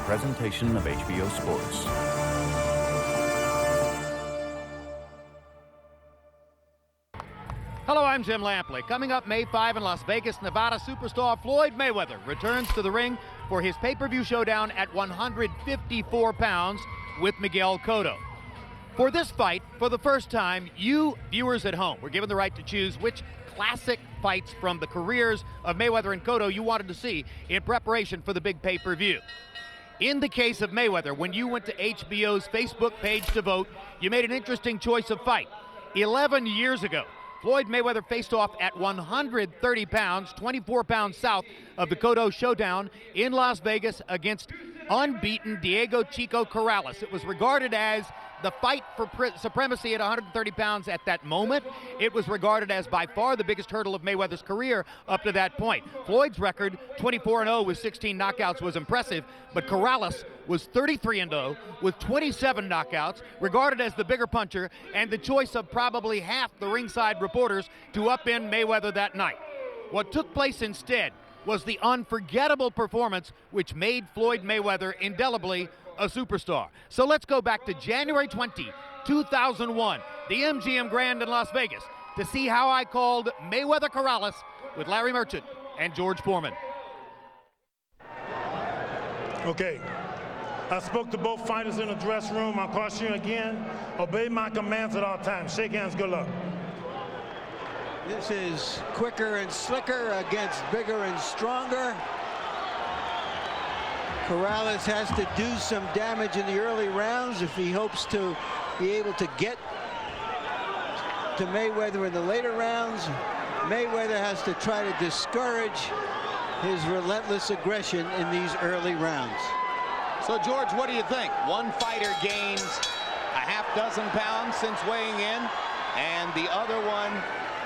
presentation of HBO Sports. Hello, I'm Jim Lampley. Coming up May 5 in Las Vegas, Nevada, superstar Floyd Mayweather returns to the ring for his pay-per-view showdown at 154 pounds with Miguel Cotto. For this fight, for the first time, you viewers at home were given the right to choose which classic fights from the careers of Mayweather and Cotto you wanted to see in preparation for the big pay-per-view. In the case of Mayweather, when you went to HBO's Facebook page to vote, you made an interesting choice of fight. 11 years ago, Floyd Mayweather faced off at 130 pounds, 24 pounds south of the Cotto showdown in Las Vegas against unbeaten Diego Chico Corrales. It was regarded as the fight for supremacy at 130 pounds at that moment. It was regarded as by far the biggest hurdle of Mayweather's career up to that point. Floyd's record, 24-0 with 16 knockouts, was impressive, but Corrales was 33-0 with 27 knockouts, regarded as the bigger puncher, and the choice of probably half the ringside reporters to upend Mayweather that night. What took place instead was the unforgettable performance which made Floyd Mayweather indelibly a superstar. So let's go back to January 20, 2001, the MGM Grand in Las Vegas, to see how I called Mayweather Corrales with Larry Merchant and George Foreman. Okay. I spoke to both fighters in the dressing room. I'll caution you again. Obey my commands at all times. Shake hands. Good luck. This is quicker and slicker against bigger and stronger. Corrales has to do some damage in the early rounds if he hopes to be able to get to Mayweather in the later rounds. Mayweather has to try to discourage his relentless aggression in these early rounds. So, George, what do you think? One fighter gains a half dozen pounds since weighing in, and the other one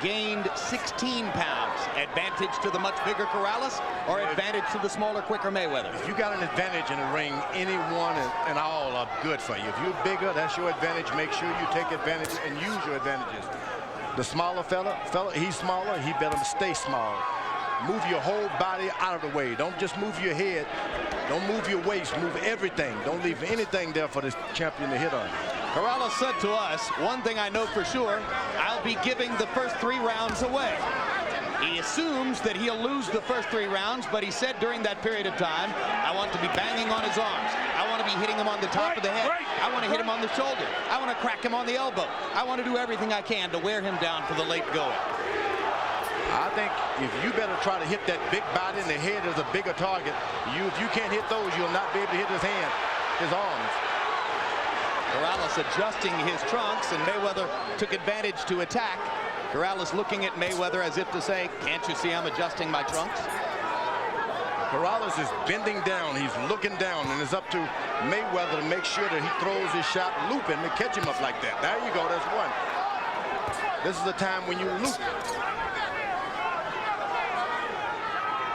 gained 16 pounds. Advantage to the much bigger Corrales, or advantage to the smaller, quicker Mayweather? If you got an advantage in the ring, anyone and all are good for you. If you're bigger, that's your advantage. Make sure you take advantage and use your advantages. The smaller fella, he's smaller, he better stay small. Move your whole body out of the way. Don't just move your head. Don't move your waist. Move everything. Don't leave anything there for this champion to hit on. Corrales said to us, one thing I know for sure, I'll be giving the first 3 rounds away. He assumes that he'll lose the first 3 rounds, but he said during that period of time, I want to be banging on his arms. I want to be hitting him on the top of the head. I want to hit him on the shoulder. I want to crack him on the elbow. I want to do everything I can to wear him down for the late going. I think if you better try to hit that big body in the head as a bigger target, if you can't hit those, you'll not be able to hit his hand, his arms. Corrales adjusting his trunks, and Mayweather took advantage to attack. Corrales looking at Mayweather as if to say, can't you see I'm adjusting my trunks? Corrales is bending down. He's looking down, and it's up to Mayweather to make sure that he throws his shot looping to catch him up like that. There you go. That's one. This is the time when you loop.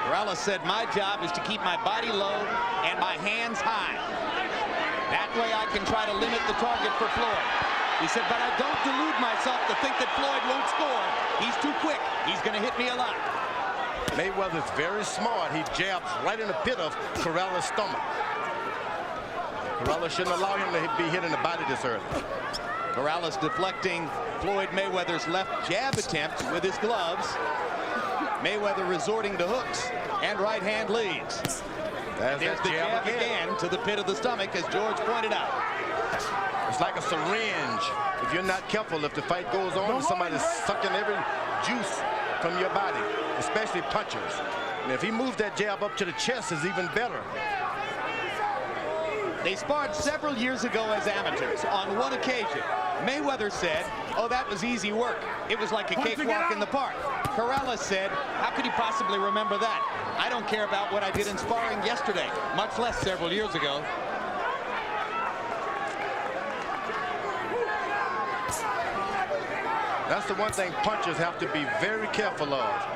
Corrales said, my job is to keep my body low and my hands high. That way I can try to limit the target for Floyd. He said, but I don't delude myself to think that Floyd won't score. He's too quick. He's going to hit me a lot. Mayweather's very smart. He jabs right in the pit of Corrales' stomach. Corrales shouldn't allow him to be hit in the body this early. Corrales deflecting Floyd Mayweather's left jab attempt with his gloves. Mayweather resorting to hooks and right hand leads. There's the jab again to the pit of the stomach, as George pointed out. It's like a syringe. If you're not careful, if the fight goes on, somebody's sucking every juice from your body, especially punchers. And if he moves that jab up to the chest, it's even better. They sparred several years ago as amateurs. On one occasion, Mayweather said, oh, that was easy work. It was like a cakewalk in the park. Corrales said, how could you possibly remember that? I don't care about what I did in sparring yesterday, much less several years ago. That's the one thing punchers have to be very careful of.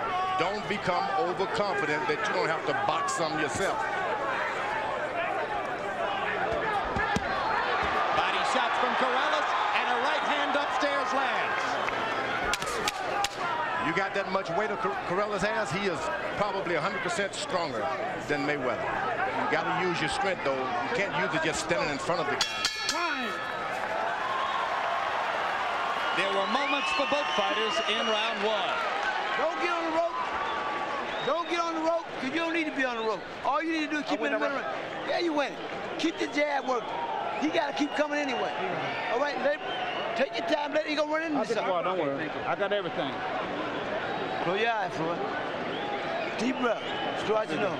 Don't become overconfident that you don't have to box some yourself. Body shots from Corrales, and a right hand upstairs lands. You got that much weight Corrales has, he is probably 100% stronger than Mayweather. You got to use your strength, though. You can't use it just standing in front of the guy. There were moments for both fighters in round one. Don't get on the rope. Don't get on the rope, because you don't need to be on the rope. All you need to do is keep it in the middle. Yeah, you win. Keep the jab working. He got to keep coming anyway. All right, take your time. Let him go run into something. Don't worry. I got everything. Close your eyes, Floyd. Deep breath. Screw out your nose.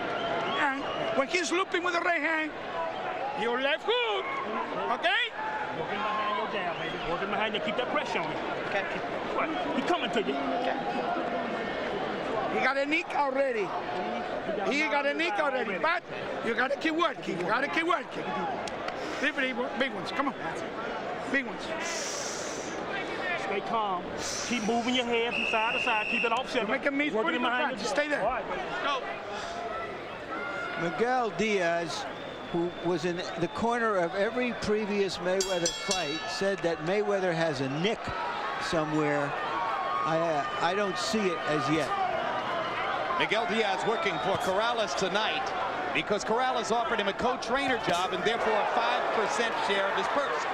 When he's looping with the right hand, your left hook, okay? Working behind your jab, baby. Working behind you. Keep that pressure on you. Okay. He's coming to you. Okay. He got a nick already. But you got to keep working. Big ones. Come on. Big ones. Stay calm. Keep moving your head from side to side. Keep it off center. Make a miss. Working behind you. Just stay there. All right, go. Miguel Diaz, who was in the corner of every previous Mayweather fight, said that Mayweather has a nick somewhere. I don't see it as yet. Miguel Diaz working for Corrales tonight because Corrales offered him a co-trainer job and therefore a 5% share of his purse.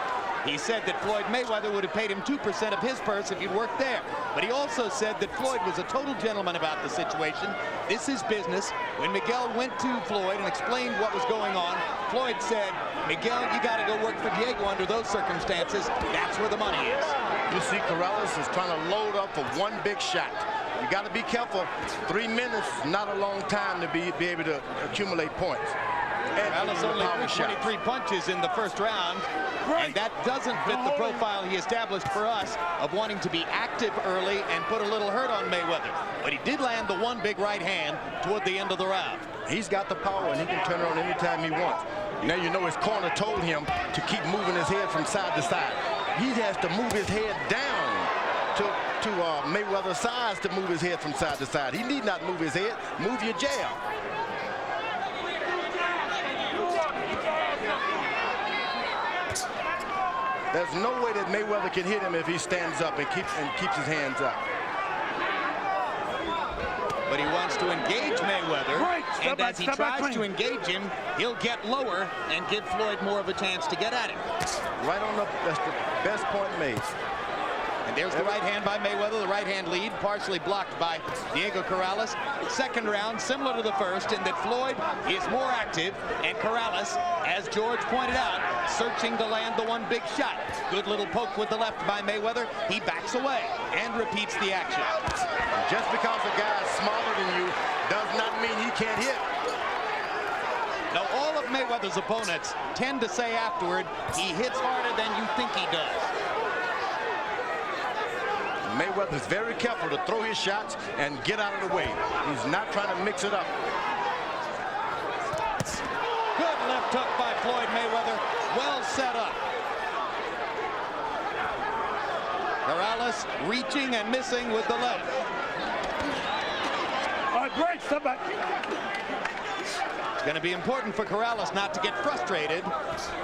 He said that Floyd Mayweather would have paid him 2% of his purse if he'd worked there. But he also said that Floyd was a total gentleman about the situation. This is business. When Miguel went to Floyd and explained what was going on, Floyd said, Miguel, you got to go work for Diego under those circumstances. That's where the money is. You see Corrales is trying to load up for one big shot. You got to be careful. 3 minutes is not a long time to be able to accumulate points. Corrales only threw 23 punches in the first round, and that doesn't fit the profile he established for us of wanting to be active early and put a little hurt on Mayweather. But he did land the one big right hand toward the end of the round. He's got the power, and he can turn it on anytime he wants. Now you know his corner told him to keep moving his head from side to side. He has to move his head down to Mayweather's size to move his head from side to side. He need not move his head. Move your jab. There's no way that Mayweather can hit him if he stands up and keeps his hands up. But he wants to engage Mayweather, and as he tries to engage him, he'll get lower and give Floyd more of a chance to get at him. Right on that's the best point made. And there's the right hand by Mayweather, the right hand lead, partially blocked by Diego Corrales. Second round, similar to the first, in that Floyd is more active, and Corrales, as George pointed out, searching to land the one big shot. Good little poke with the left by Mayweather. He backs away and repeats the action. Just because a guy is smaller than you does not mean he can't hit. Now, all of Mayweather's opponents tend to say afterward, he hits harder than you think he does. Mayweather's very careful to throw his shots and get out of the way. He's not trying to mix it up. Good left hook by Floyd Mayweather. Well set up. Corrales reaching and missing with the left. All right, great. Step back. It's going to be important for Corrales not to get frustrated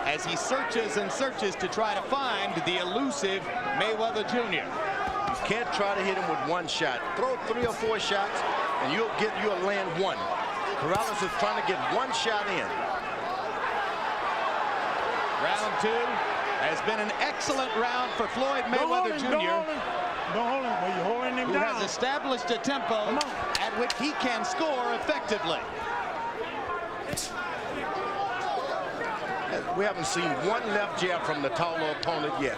as he searches and searches to try to find the elusive Mayweather Jr. You can't try to hit him with one shot. Throw 3 or 4 shots, and you'll land one. Corrales is trying to get one shot in. Round 2 has been an excellent round for Floyd Mayweather Jr. Don't hold him. Well, you're holding him who down. has established a tempo at which he can score effectively. We haven't seen one left jab from the taller opponent yet.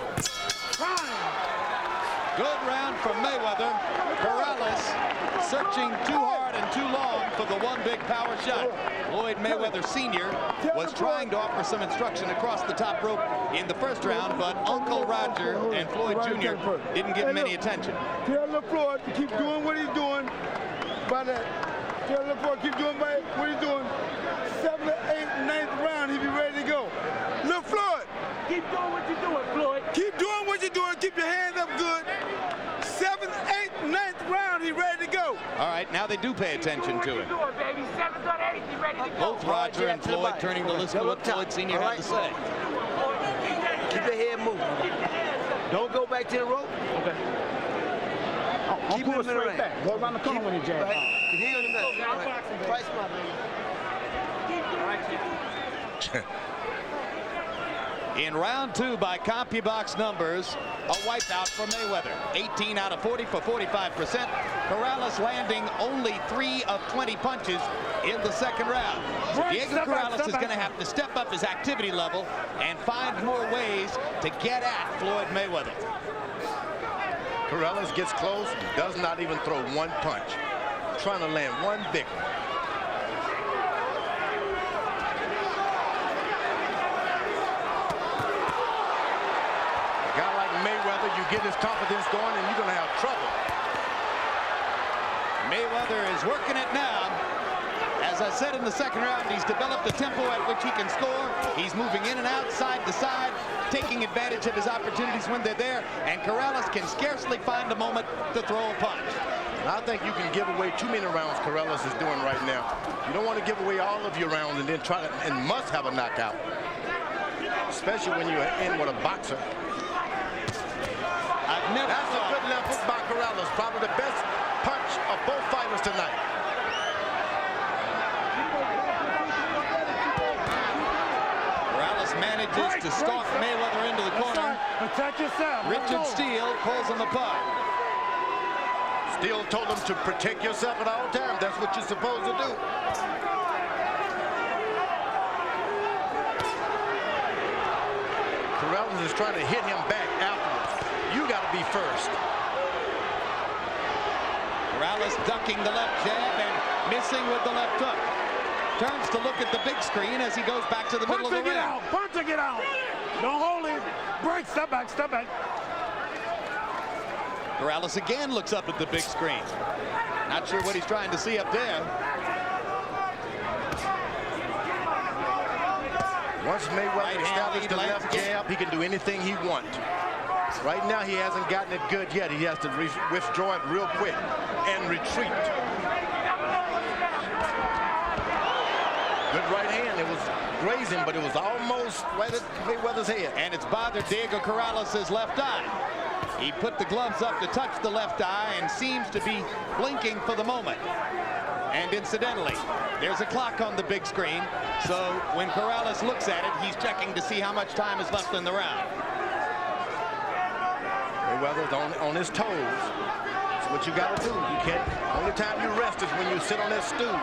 Good round from Mayweather. Corrales searching too hard and too long for the one big power shot. Floyd Mayweather Sr. was trying to offer some instruction across the top rope in the first round, but Uncle Roger and Floyd Jr. didn't give him any attention. Tell Floyd to keep doing what he's doing. Tell Floyd keep doing what he's doing. 7th, 8th, 9th round, he'll be ready to go. Look, Floyd. Keep doing what you're doing, Floyd. Keep doing what you're doing. Keep your hands up good. 7th, 8th, 9th round, he's ready to go. All right, now they do pay attention to him. Both Roger and Floyd turning to listen to what Floyd Sr. had to say. Keep your head moving. Don't go back to the rope. Okay. Keep him in the ring. Go around the corner when he jabs. He on the middle. Fight smart, man. In round 2, by CompuBox numbers, a wipeout for Mayweather. 18 out of 40 for 45%. Corrales landing only 3 of 20 punches in the second round. So Diego Corrales is going to have to step up his activity level and find more ways to get at Floyd Mayweather. Corrales gets close, does not even throw one punch. Trying to land one big one. A guy like Mayweather, you get his confidence going and you're going to have trouble. Mayweather is working it now. As I said in the second round, he's developed a tempo at which he can score. He's moving in and out, side to side, taking advantage of his opportunities when they're there, and Corrales can scarcely find a moment to throw a punch. And I think you can give away too many rounds Corrales is doing right now. You don't want to give away all of your rounds and then try to and must have a knockout, especially when you're in with a boxer. That's a good left hook by Corrales, probably the best punch of both fighters tonight. Manages to stalk Mayweather into the corner. Protect yourself. Richard Steele pulls him apart. Steele told him to protect yourself at all times. That's what you're supposed to do. Corrales is trying to hit him back afterwards. You got to be first. Corrales ducking the left jab and missing with the left hook. Turns to look at the big screen as he goes back to the middle of the ring. Punch to get out. Don't hold it. Break. Step back. Step back. Corrales again looks up at the big screen. Not sure what he's trying to see up there. Once Mayweather established the left jab, he can do anything he wants. Right now, he hasn't gotten it good yet. He has to withdraw it real quick and retreat. Good right hand. It was grazing, but it was almost right at Mayweather's head. And it's bothered Diego Corrales' left eye. He put the gloves up to touch the left eye and seems to be blinking for the moment. And incidentally, there's a clock on the big screen, so when Corrales looks at it, he's checking to see how much time is left in the round. Mayweather's on his toes. That's what you got to do. You can't. Only time you rest is when you sit on that stool.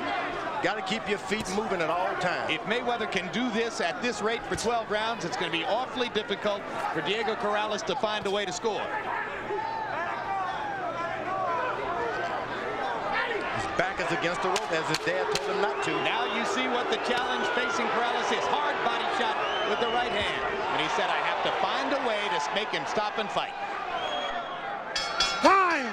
Got to keep your feet moving at all times. If Mayweather can do this at this rate for 12 rounds, it's going to be awfully difficult for Diego Corrales to find a way to score. His back is against the rope as his dad told him not to. Now you see what the challenge facing Corrales is. Hard body shot with the right hand. And he said, I have to find a way to make him stop and fight. Time!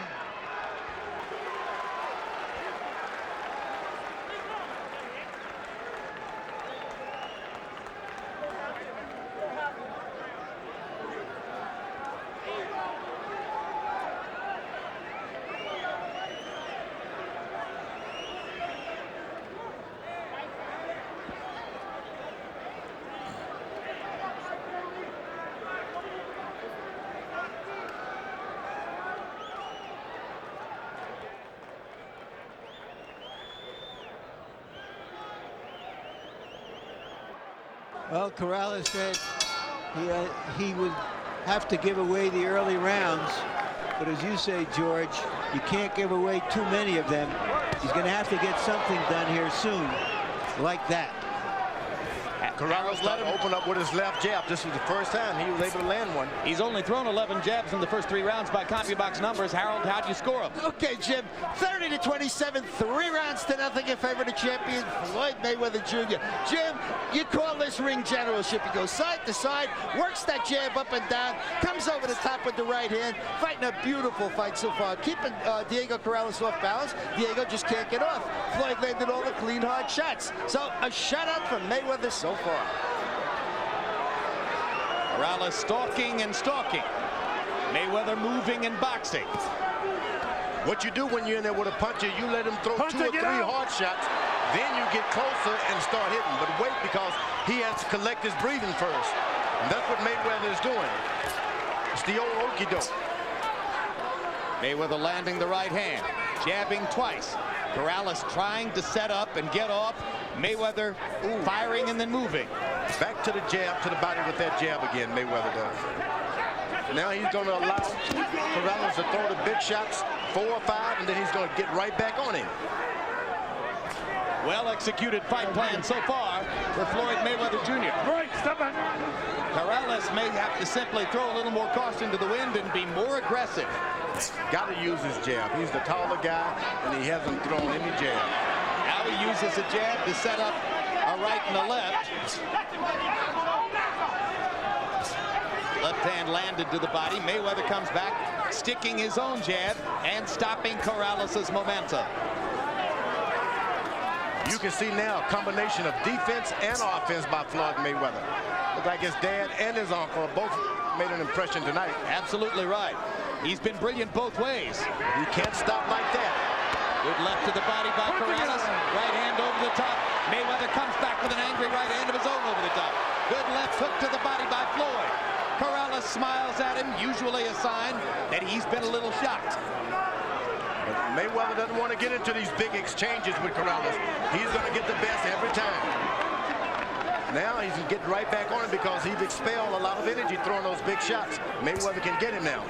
Well, Corrales said he would have to give away the early rounds. But as you say, George, you can't give away too many of them. He's going to have to get something done here soon, like that. Corrales let him open up with his left jab. This was the first time he was able to land one. He's only thrown 11 jabs in the first 3 rounds by CompuBox numbers. Harold, how'd you score him? Okay, Jim, 30-27, 3 rounds to nothing in favor of the champion, Floyd Mayweather Jr. Jim, you call this ring generalship. He goes side to side, works that jab up and down, comes over the top with the right hand, fighting a beautiful fight so far, keeping Diego Corrales off balance. Diego just can't get off. Floyd landed all the clean, hard shots. So a shutout from Mayweather so far. Corrales stalking and stalking. Mayweather moving and boxing. What you do when you're in there with a puncher, you let him throw 2 or 3 hard shots, then you get closer and start hitting. But wait, because he has to collect his breathing first. And that's what Mayweather is doing. It's the old okey-doke. Mayweather landing the right hand, jabbing twice. Corrales trying to set up and get off. Mayweather firing and then moving. Back to the jab, to the body with that jab again, Mayweather does. Now he's going to allow Corrales to throw the big shots, 4 or 5, and then he's going to get right back on him. Well-executed fight plan so far for Floyd Mayweather Jr. Right, stop it. Corrales may have to simply throw a little more caution to the wind and be more aggressive. Got to use his jab. He's the taller guy, and he hasn't thrown any jab. Now he uses a jab to set up a right and a left. Left hand landed to the body. Mayweather comes back, sticking his own jab and stopping Corrales' momentum. You can see now a combination of defense and offense by Floyd Mayweather. Looks like his dad and his uncle both made an impression tonight. Absolutely right. He's been brilliant both ways. He can't stop like that. Good left to the body by Corrales. Right hand over the top. Mayweather comes back with an angry right hand of his own over the top. Good left hook to the body by Floyd. Corrales smiles at him, usually a sign that he's been a little shocked. But Mayweather doesn't want to get into these big exchanges with Corrales. He's going to get the best every time. Now he's getting right back on him because he's expelled a lot of energy throwing those big shots. Mayweather can get him now.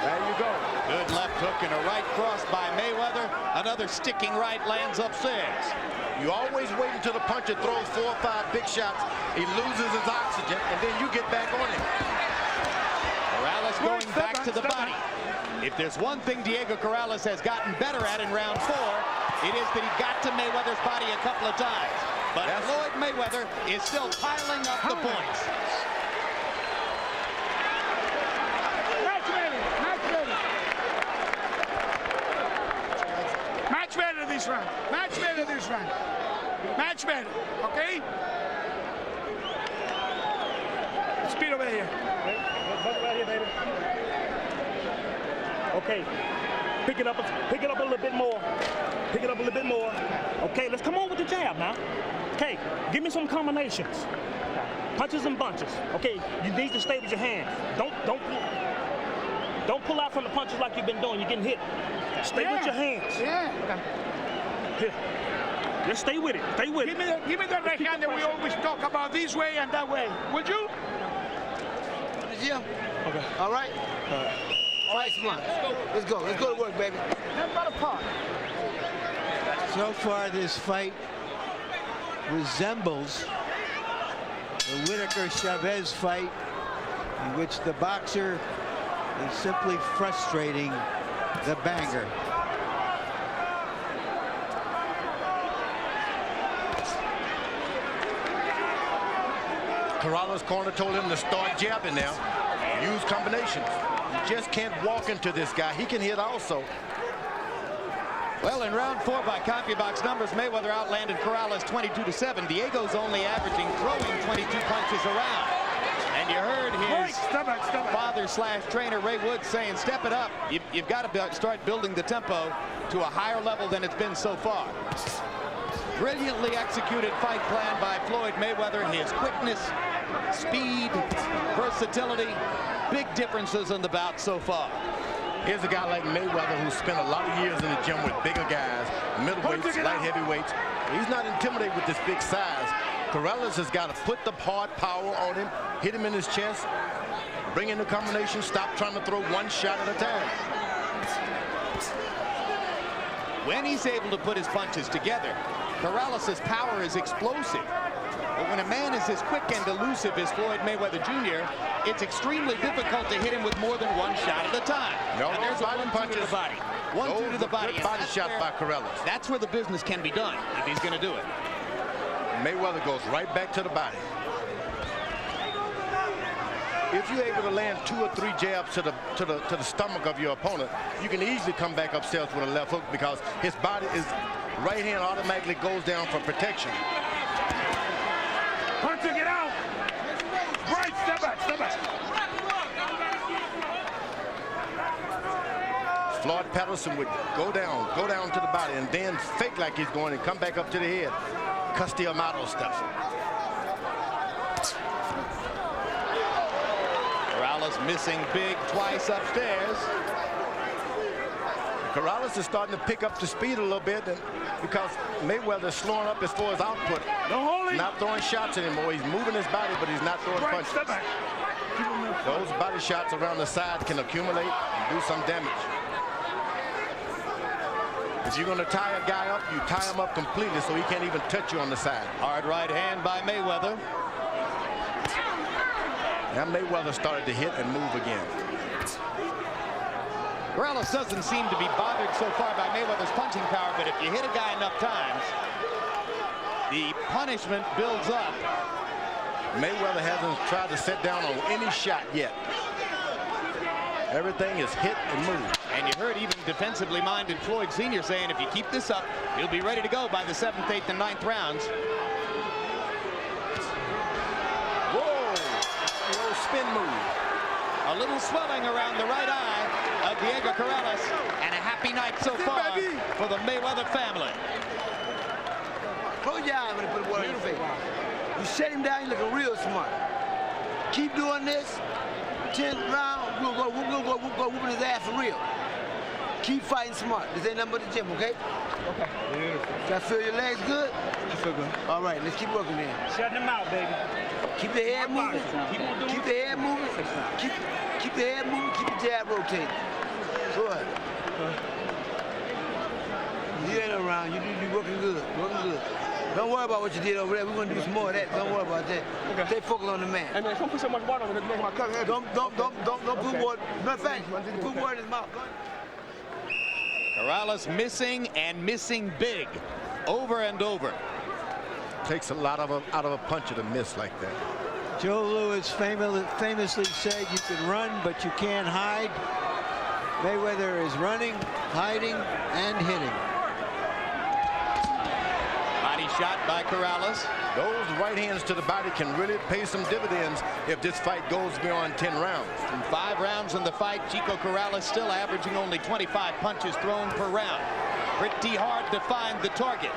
There you go. Good left hook and a right cross by Mayweather. Another sticking right lands upstairs. You always wait until the puncher throws 4 or 5 big shots. He loses his oxygen, and then you get back on him. Corrales going back to the body. If there's one thing Diego Corrales has gotten better at in round 4, it is that he got to Mayweather's body a couple of times. But Floyd Mayweather is still piling up the points. Match better this round. Match better this round. Match better, okay? Speed over here. Right here, baby. Okay. Pick it up a little bit more. Pick it up a little bit more. Okay, let's come on with the jab now. Okay, give me some combinations. Punches and bunches. Okay, you need to stay with your hands. Don't pull out from the punches like you've been doing. You're getting hit. Stay with your hands. Here. Just stay with it. Stay with it. Give me the right hand that we always talk about, this way and that way. Would you? Yeah. Okay. All right. Fight smart. Let's go. Let's go to work, baby. Nothing but a part. So far, this fight resembles the Whitaker-Chavez fight, in which the boxer is simply frustrating the banger. Corrales' corner told him to start jabbing now. Use combinations. You just can't walk into this guy. He can hit also. Well, in round 4 by CompuBox numbers, Mayweather outlanded Corrales 22-7. Diego's only averaging throwing 22 punches around. And you heard his father/trainer Ray Woods saying, step it up. You've got to start building the tempo to a higher level than it's been so far. Brilliantly executed fight plan by Floyd Mayweather. His quickness, speed, versatility, big differences in the bout so far. Here's a guy like Mayweather who spent a lot of years in the gym with bigger guys, middleweights, light heavyweights. He's not intimidated with this big size. Corrales has got to put the hard power on him, hit him in his chest, bring in the combination, stop trying to throw one shot at a time. When he's able to put his punches together, Corrales' power is explosive. But when a man is as quick and elusive as Floyd Mayweather Jr., it's extremely difficult to hit him with more than one shot at a time. No, and there's a 1-2 to the body. 1-2 to the body. Good body shot by Corrales. That's where the business can be done if he's going to do it. Mayweather goes right back to the body. If you're able to land 2 or 3 jabs to the stomach of your opponent, you can easily come back upstairs with a left hook because his body is right hand automatically goes down for protection. Hunter, get out! Right, step back, step back. Floyd Patterson would go down to the body and then fake like he's going and come back up to the head. Castillo stuff. Corrales missing big twice upstairs. Corrales is starting to pick up the speed a little bit because Mayweather is slowing up as far as output. Not throwing shots anymore. He's moving his body, but he's not throwing punches. Those body shots around the side can accumulate and do some damage. If you're going to tie a guy up, you tie him up completely so he can't even touch you on the side. Hard right hand by Mayweather. Now Mayweather started to hit and move again. Corrales doesn't seem to be bothered so far by Mayweather's punching power, but if you hit a guy enough times, the punishment builds up. Mayweather hasn't tried to sit down on any shot yet. Everything is hit and move. And you heard even defensively minded Floyd Sr. saying if you keep this up, he'll be ready to go by the 7th, 8th, and 9th rounds. Whoa! A little spin move. A little swelling around the right eye of Diego Corrales, and a happy night so far for the Mayweather family. Close your eyes when you put the water in your face. You shut him down, you're looking real smart. Keep doing this. 10th round, we'll go whooping his ass for real. Keep fighting smart. This ain't nothing but the gym, okay? Okay. Beautiful. Can I feel your legs good? I feel good. All right, let's keep working then. Shut them out, baby. Keep the head moving. Keep the head moving. Keep the head moving. Keep the jab rotating. Go ahead. You ain't around. You working good. Working good. Don't worry about what you did over there. We're going to do some more of that. Don't worry about that. Okay. Stay focused on the man. Hey, man, don't put so much water on it. Make my cut heavy. Don't put water. Matter of fact, put water in his mouth. Corrales missing and missing big over and over. Takes a lot out of a puncher to miss like that. Joe Louis famously said you can run, but you can't hide. Mayweather is running, hiding, and hitting. Body shot by Corrales. Those right hands to the body can really pay some dividends if this fight goes beyond 10 rounds. In 5 rounds in the fight, Chico Corrales still averaging only 25 punches thrown per round. Pretty hard to find the target.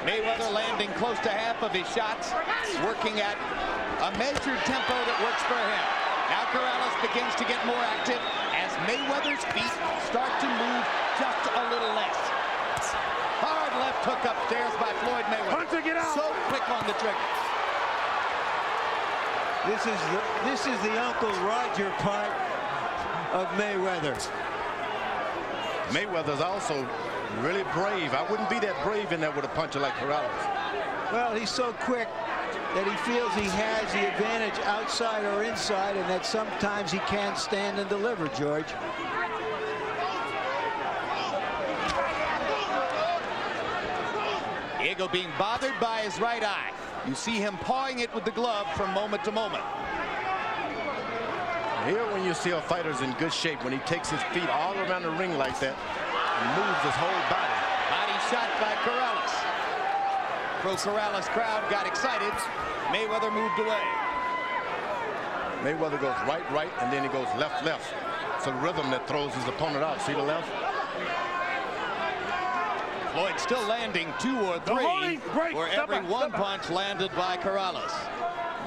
Mayweather landing close to half of his shots, working at a measured tempo that works for him. Now Corrales begins to get more active as Mayweather's feet start to move just a little less. Hard left hook upstairs by Floyd Mayweather. Hunter, get out. So quick on the trigger. This is the Uncle Roger part of Mayweather. Mayweather's also really brave. I wouldn't be that brave in there with a puncher like Corrales. Well, he's so quick that he feels he has the advantage outside or inside, and that sometimes he can't stand and deliver, George. Diego being bothered by his right eye. You see him pawing it with the glove from moment to moment. Here when you see a fighter's in good shape, when he takes his feet all around the ring like that and moves his whole body. Body shot by Corrales. Pro-Corrales crowd got excited. Mayweather moved away. Mayweather goes right, and then he goes left. It's a rhythm that throws his opponent out. See the left? Floyd still landing 2 or 3 for every one punch landed by Corrales.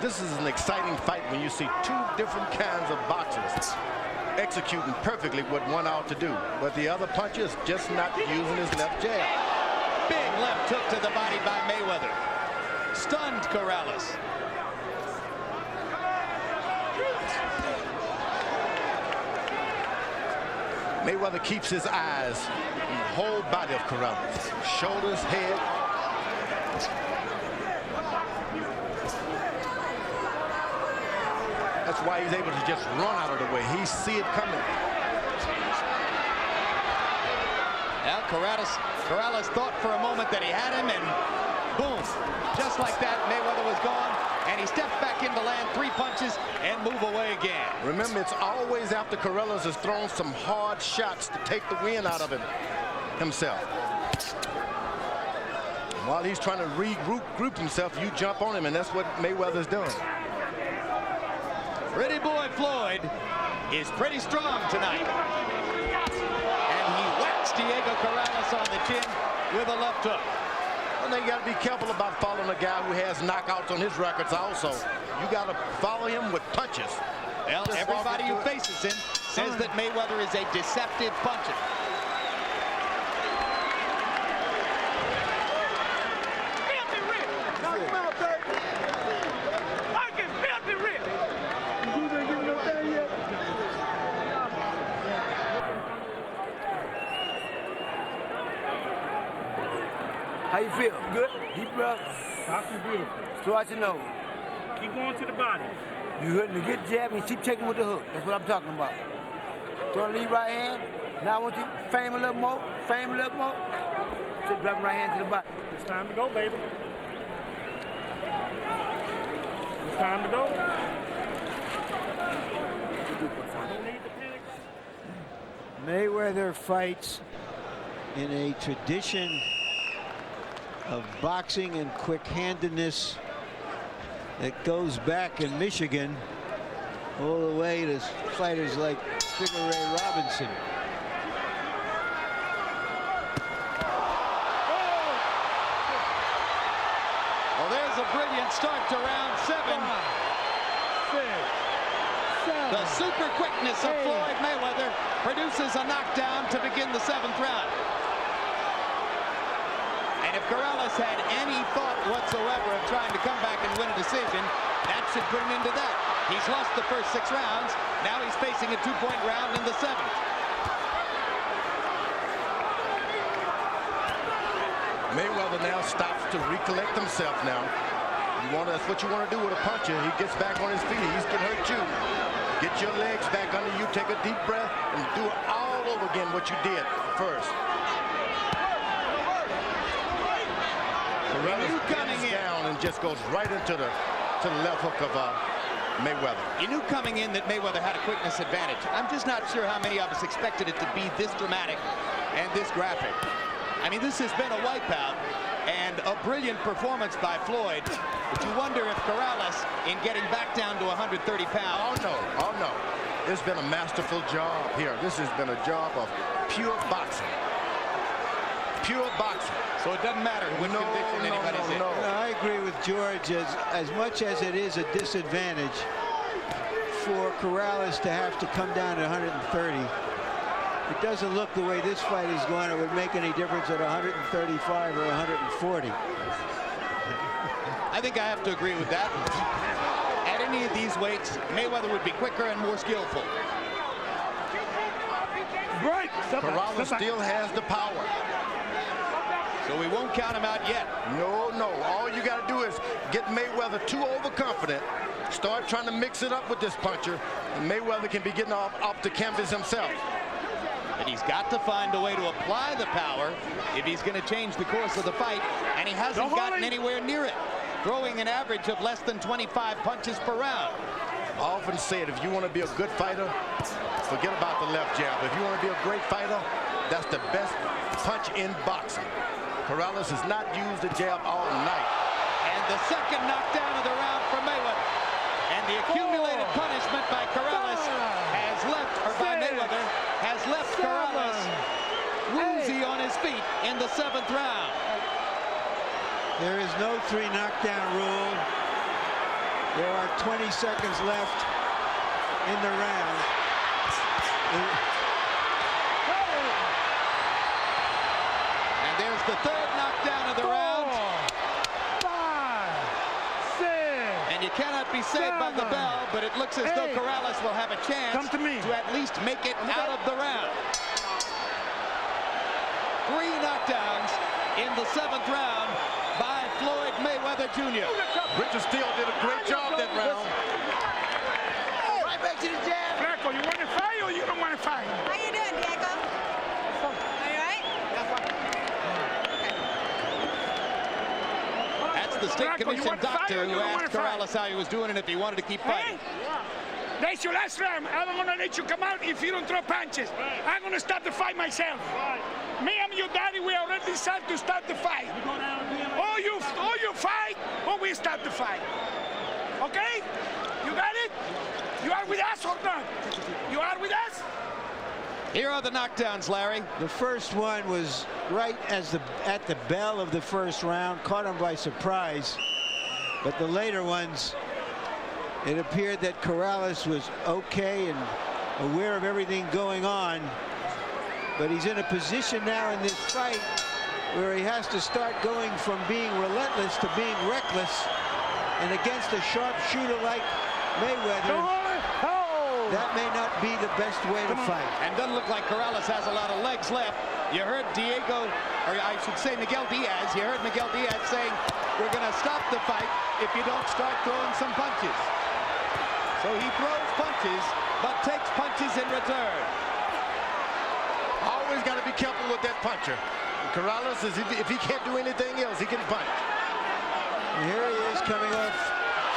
This is an exciting fight when you see 2 different kinds of boxers executing perfectly what one ought to do. But the other puncher is just not using his left jab. Big left hook to the body by Mayweather. Stunned Corrales. Mayweather keeps his eyes on the whole body of Corrales. Shoulders, head. That's why he's able to just run out of the way. He see it coming. Now Corrales thought for a moment that he had him, and boom, just like that, Mayweather was gone, and he stepped back in to land 3 punches and move away again. Remember, it's always after Corrales has thrown some hard shots to take the wind out of himself. While he's trying to regroup himself, you jump on him, and that's what Mayweather's doing. Pretty boy Floyd is pretty strong tonight. And he whacks Diego Corrales on the chin with a left hook. And they got to be careful about following a guy who has knockouts on his records also. You got to follow him with punches. Well, everybody who faces him says that Mayweather is a deceptive puncher. you feel? Good? Deep breath. Boxing beautiful. Stretch your nose. Keep going to the body. You hitting the good jab and you keep taking with the hook. That's what I'm talking about. Throw the lead right hand. Now I want you to frame a little more. Frame a little more. Keep dropping right hand to the body. It's time to go, baby. It's time to go. Mayweather fights in a tradition of boxing and quick-handedness that goes back in Michigan all the way to fighters like Sugar Ray Robinson. Well, there's a brilliant start to round 7. 5, 6, 7. The super quickness of 8. Floyd Mayweather produces a knockdown to begin the 7th round. And if Corrales had any thought whatsoever of trying to come back and win a decision, that should put him into that. He's lost the first 6 rounds. Now he's facing a 2-point round in the 7th. Mayweather now stops to recollect himself now. That's what you want to do with a puncher. He gets back on his feet. He's can hurt you. Get your legs back under you. Take a deep breath and do it all over again what you did first. Corrales coming down and just goes right into the left hook of Mayweather. You knew coming in that Mayweather had a quickness advantage. I'm just not sure how many of us expected it to be this dramatic and this graphic. I mean, this has been a wipeout and a brilliant performance by Floyd. But you wonder if Corrales, in getting back down to 130 pounds. Oh no. It's been a masterful job here. This has been a job of pure boxing. Pure boxing. So it doesn't matter which conviction anybody's in. No, I agree with George. As much as it is a disadvantage for Corrales to have to come down to 130, it doesn't look the way this fight is going. It would make any difference at 135 or 140. I think I have to agree with that. At any of these weights, Mayweather would be quicker and more skillful. Break. Corrales still has the power. So we won't count him out yet. No. All you got to do is get Mayweather too overconfident. Start trying to mix it up with this puncher, and Mayweather can be getting off the canvas himself. And he's got to find a way to apply the power if he's going to change the course of the fight, and he hasn't gotten anywhere near it, throwing an average of less than 25 punches per round. I often say it, if you want to be a good fighter, forget about the left jab. If you want to be a great fighter, that's the best punch in boxing. Corrales has not used the jab all night. And the second knockdown of the round for Mayweather. And the accumulated punishment by Corrales has left, or by Mayweather, has left Corrales woozy on his feet in the 7th round. There is no 3 knockdown rule. There are 20 seconds left in the round. And there's the 3rd knockdown of the round. 5, 6. And you cannot be saved by the bell, but it looks as though Corrales will have a chance to at least make it out of the round. 3 knockdowns in the 7th round by Floyd Mayweather Jr. Richard Steele did a great job that round. Right back to the jab. Flaco, you want to fight or you don't want to fight? How you doing, Diego? Are you right? That's the state Flaco, commission doctor who asked Corrales how he was doing and if he wanted to keep fighting. That's your last round. I'm not gonna let you come out if you don't throw punches. I'm gonna stop the fight myself. Me and your daddy, we already decided to start the fight. Or you fight, or we start the fight. Okay? You got it? You are with us or not? You are with us? Here are the knockdowns, Larry. The first one was right at the bell of the first round, caught him by surprise. But the later ones, it appeared that Corrales was okay and aware of everything going on. But he's in a position now in this fight where he has to start going from being relentless to being reckless. And against a sharpshooter like Mayweather, that may not be the best way to fight. And doesn't look like Corrales has a lot of legs left. You heard Diego, or I should say Miguel Diaz. You heard Miguel Diaz saying, we're going to stop the fight if you don't start throwing some punches. So he throws punches, but takes punches in return. Always got to be careful with that puncher. Corrales, if he can't do anything else, he can punch. And here he is coming off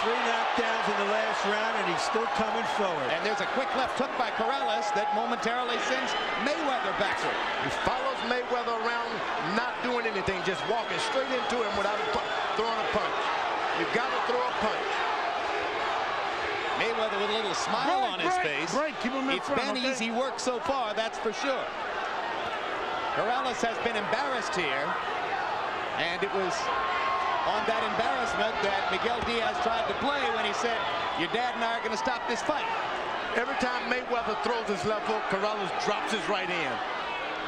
3 knockdowns in the last round, and he's still coming forward. And there's a quick left hook by Corrales that momentarily sends Mayweather backward. He follows Mayweather around, not doing anything, just walking straight into him without throwing a punch. You've got to throw a punch. Mayweather with a little smile on his face. Keep him in It's front, been okay? easy work so far, that's for sure. Corrales has been embarrassed here, and it was on that embarrassment that Miguel Diaz tried to play when he said, your dad and I are going to stop this fight. Every time Mayweather throws his left hook, Corrales drops his right hand.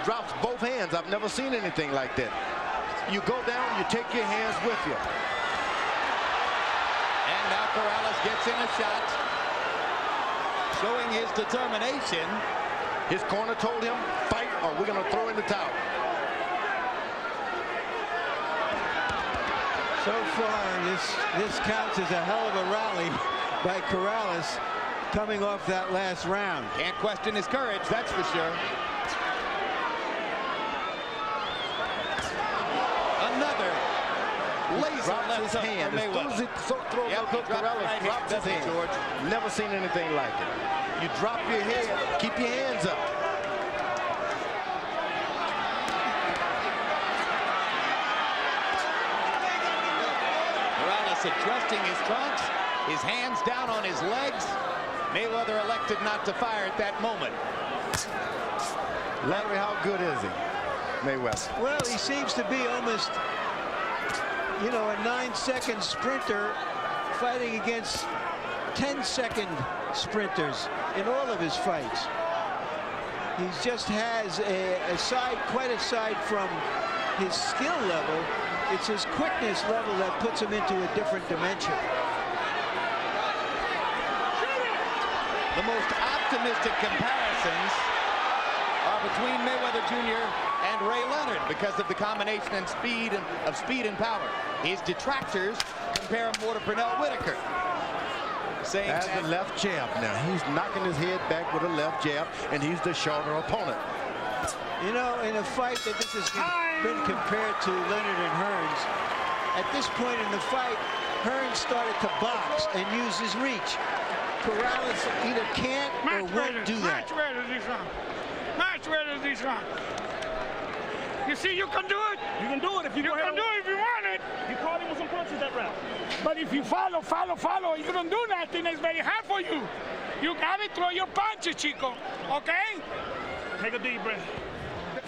Drops both hands. I've never seen anything like that. You go down, you take your hands with you. And now Corrales gets in a shot, showing his determination. His corner told him, fight or we're going to throw in the towel. So far, this counts as a hell of a rally by Corrales coming off that last round. Can't question his courage, that's for sure. Another laser Drops left his hook hand. for As soon as Mayweather. he throws Yep, a hook, he dropped Corrales right drops hand, his hand. George. Never seen anything like it. You drop your head, keep your hands up. Corrales adjusting his trunks, his hands down on his legs. Mayweather elected not to fire at that moment. Larry, how good is he, Mayweather? Well, he seems to be almost, you know, a 9-second sprinter fighting against 10-second sprinters in all of his fights. He just has quite aside from his skill level, it's his quickness level that puts him into a different dimension. The most optimistic comparisons are between Mayweather Jr. and Ray Leonard because of the combination and speed and power. His detractors compare him more to Pernell Whitaker. Saying Has the left jab now. He's knocking his head back with a left jab, and he's the shorter opponent. You know, in a fight that this has been compared to Leonard and Hearns, at this point in the fight, Hearns started to box and use his reach. Corrales either can't or won't do that. Much better this round. Much better this round. You see, you can do it. You can do it if you You can do it if you want it. You caught him with some punches that round. But if you follow, you don't do nothing. It's very hard for you. You gotta throw your punches, Chico. Okay? Take a deep breath.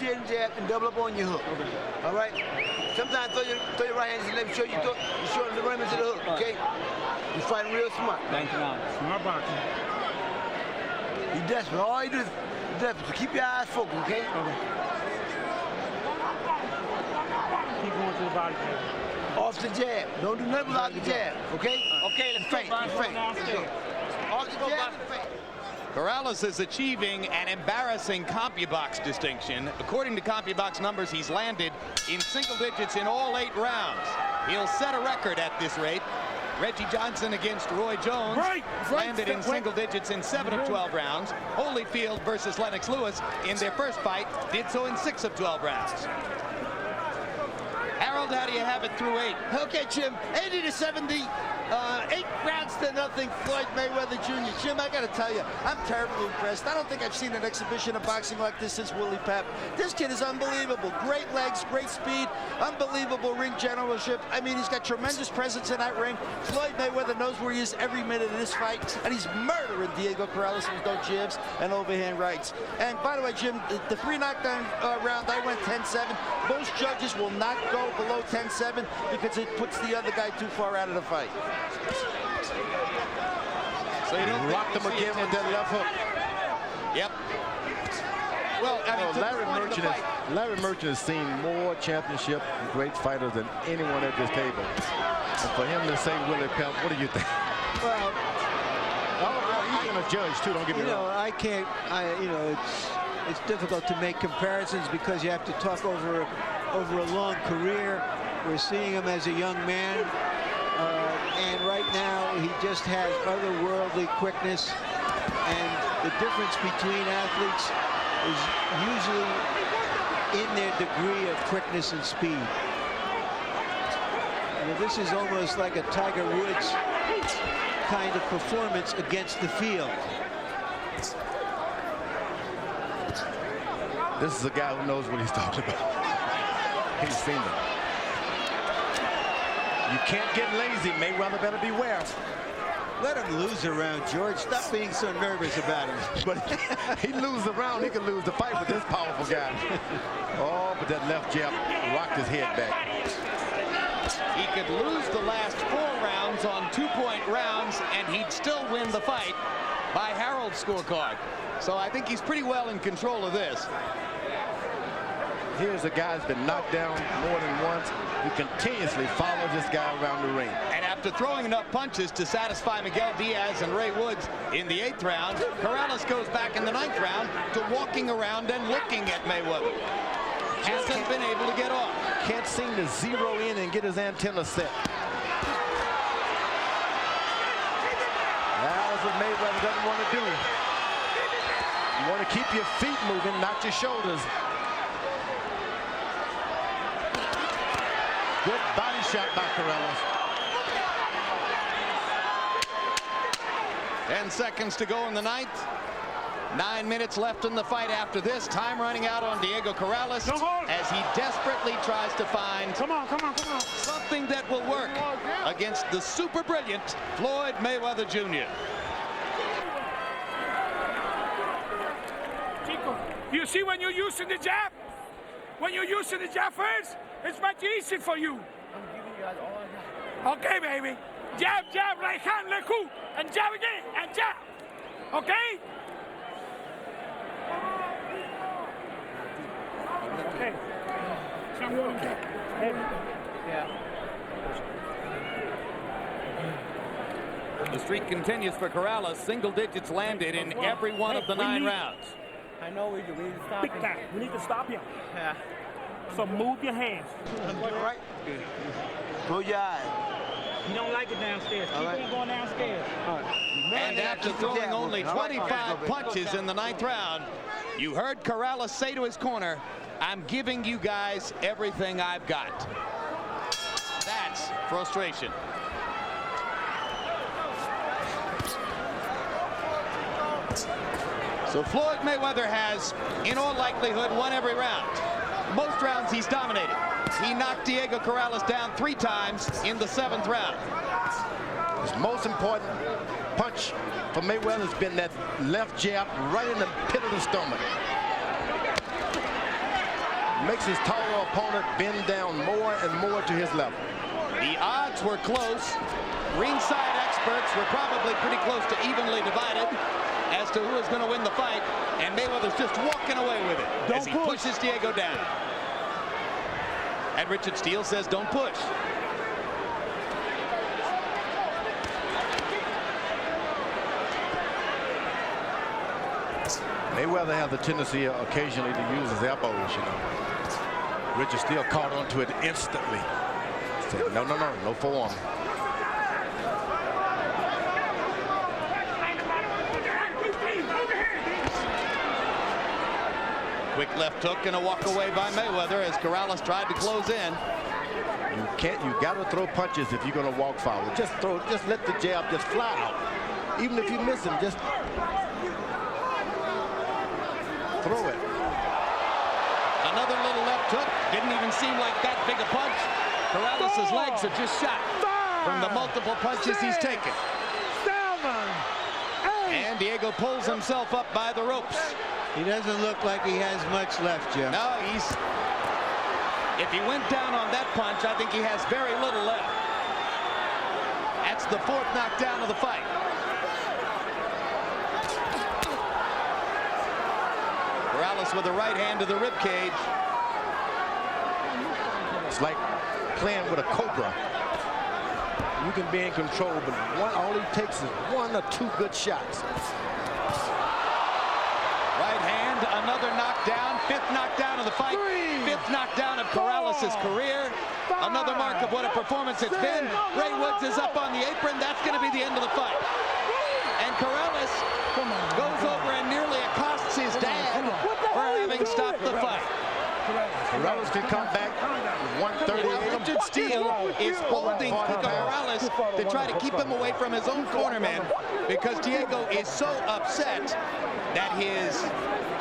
Jab and double up on your hook. Okay. All right? Sometimes throw your right hand and let me show you the run into the hook, okay? You fighting real smart. Thank you, man. Smart boxing. You desperate. All you do is desperate. So keep your eyes focused, okay? Okay. Keep going to the body. Off the jab. Don't do nothing without the jab, okay? Okay, let's Feint, feint. Off the jab and feint. Corrales is achieving an embarrassing CompuBox distinction. According to CompuBox numbers, he's landed in single digits in all 8 rounds. He'll set a record at this rate. Reggie Johnson against Roy Jones landed in single digits in 7 of 12 rounds. Holyfield versus Lennox Lewis in their first fight did so in 6 of 12 rounds. Harold, how do you have it through 8? Okay, Jim, 80-70, 8 rounds to nothing, Floyd Mayweather Jr. Jim, I gotta tell you, I'm terribly impressed. I don't think I've seen an exhibition of boxing like this since Willie Pep. This kid is unbelievable. Great legs, great speed, unbelievable ring generalship. I mean, he's got tremendous presence in that ring. Floyd Mayweather knows where he is every minute of this fight, and he's murdering Diego Corrales with no jabs and overhand rights. And by the way, Jim, the 3 knockdown round, I went 10-7. Most judges will not go below 10-7 because it puts the other guy too far out of the fight. So you don't Rocked him again with that left hook. Yep. Well, I mean, Larry Merchant has seen more championship and great fighters than anyone at this table. And for him to say Willie Pep, what do you think? Well, he's going to judge too. Don't get me wrong. I can't. You know, it's difficult to make comparisons because you have to talk over a long career. We're seeing him as a young man, and right now he just has otherworldly quickness, and the difference between athletes is usually in their degree of quickness and speed. Well, this is almost like a Tiger Woods kind of performance against the field. This is a guy who knows what he's talking about. He's seen it. You can't get lazy. Mayweather better beware. Let him lose a round, George. Stop being so nervous about him. But he loses a round, he can lose the fight with this powerful guy. Oh, but that left jab rocked his head back. He could lose the last 4 rounds on 2-point rounds, and he'd still win the fight by Harold's scorecard. So I think he's pretty well in control of this. Here's a guy who's been knocked down more than once. He continuously follows this guy around the ring. And after throwing enough punches to satisfy Miguel Diaz and Ray Woods in the 8th round, Corrales goes back in the 9th round to walking around and looking at Mayweather. Hasn't been able to get off. Can't seem to zero in and get his antenna set. That's what Mayweather doesn't want to do. You want to keep your feet moving, not your shoulders. Good body shot by Corrales. 10 seconds to go in the 9th. 9 minutes left in the fight after this. Time running out on Diego Corrales as he desperately tries to find something that will work against the super brilliant Floyd Mayweather Jr. You see, when you're using the jab, first, it's much easier for you. Okay, baby. Jab, jab, right hand, left hook, and jab again, and jab. Okay? Okay. The streak continues for Corrales. Single digits landed in every one of the 9 rounds. I know we need to stop him. Big time. We need to stop him. Yeah. So move your hands. Right. Close your eyes. You don't like it downstairs. Keep on going downstairs. And after throwing only 25 punches in the 9th round, you heard Corrales say to his corner, "I'm giving you guys everything I've got." That's frustration. So Floyd Mayweather has, in all likelihood, won every round. Most rounds he's dominated. He knocked Diego Corrales down 3 times in the 7th round. His most important punch for Mayweather has been that left jab right in the pit of the stomach. Makes his taller opponent bend down more and more to his level. The odds were close. Ringside experts were probably pretty close to evenly divided as to who is going to win the fight, and Mayweather's just walking away with it as he pushes Diego down. And Richard Steele says don't push. Mayweather has a tendency occasionally to use his elbows, you know. Richard Steele caught onto it instantly. Said, no forearm. Quick left hook and a walk away by Mayweather as Corrales tried to close in. You got to throw punches if you're going to walk forward. Just let the jab just fly out. Even if you miss him, just throw it. Another little left hook. Didn't even seem like that big a punch. Corrales' legs are just shot from the multiple punches he's taken. And Diego pulls himself up by the ropes. He doesn't look like he has much left, Jim. No, if he went down on that punch, I think he has very little left. That's the 4th knockdown of the fight. Corrales with a right hand to the rib cage. It's like playing with a cobra. You can be in control, but all he takes is 1 or 2 good shots. Right hand And another knockdown, fifth knockdown of the fight, fifth knockdown of Corrales' career. Another mark of what a performance it's been. Ray Woods is up on the apron. That's going to be the end of the fight. And Corrales goes over and nearly accosts his dad for having stopped the fight. Corrales can come back 138. Richard Steele is holding Corrales to try to keep him away from his own cornerman because Diego is so upset that his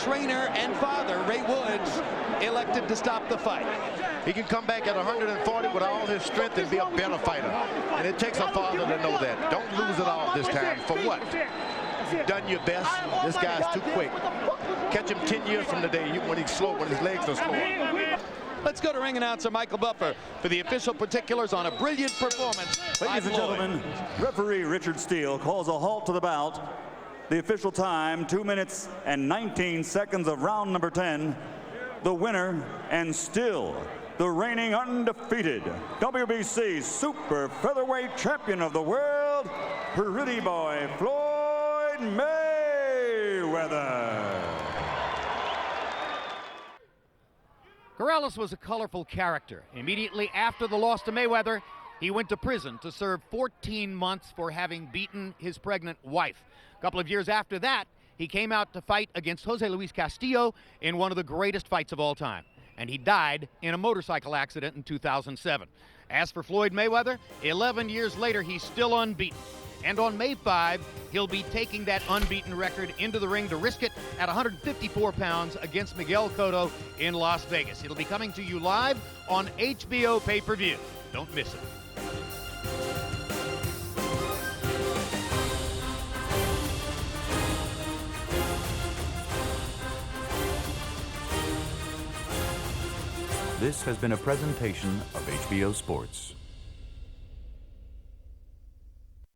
trainer and father, Ray Woods, elected to stop the fight. He can come back at 140 with all his strength and be a better fighter. And it takes a father to know that. Don't lose it all this time. For what? You've done your best. This guy's too quick. Catch him 10 years from today when he's slow, when his legs are slow. Let's go to ring announcer Michael Buffer for the official particulars on a brilliant performance. Ladies and gentlemen, referee Richard Steele calls a halt to the bout. The official time, 2 minutes and 19 seconds of round number 10. The winner, and still the reigning undefeated WBC super featherweight champion of the world, pretty boy Floyd Mayweather. Corrales was a colorful character. Immediately after the loss to Mayweather, he went to prison to serve 14 months for having beaten his pregnant wife. A couple of years after that, he came out to fight against Jose Luis Castillo in one of the greatest fights of all time. And he died in a motorcycle accident in 2007. As for Floyd Mayweather, 11 years later, he's still unbeaten. And on May 5, he'll be taking that unbeaten record into the ring to risk it at 154 pounds against Miguel Cotto in Las Vegas. It'll be coming to you live on HBO pay-per-view. Don't miss it. This has been a presentation of HBO Sports.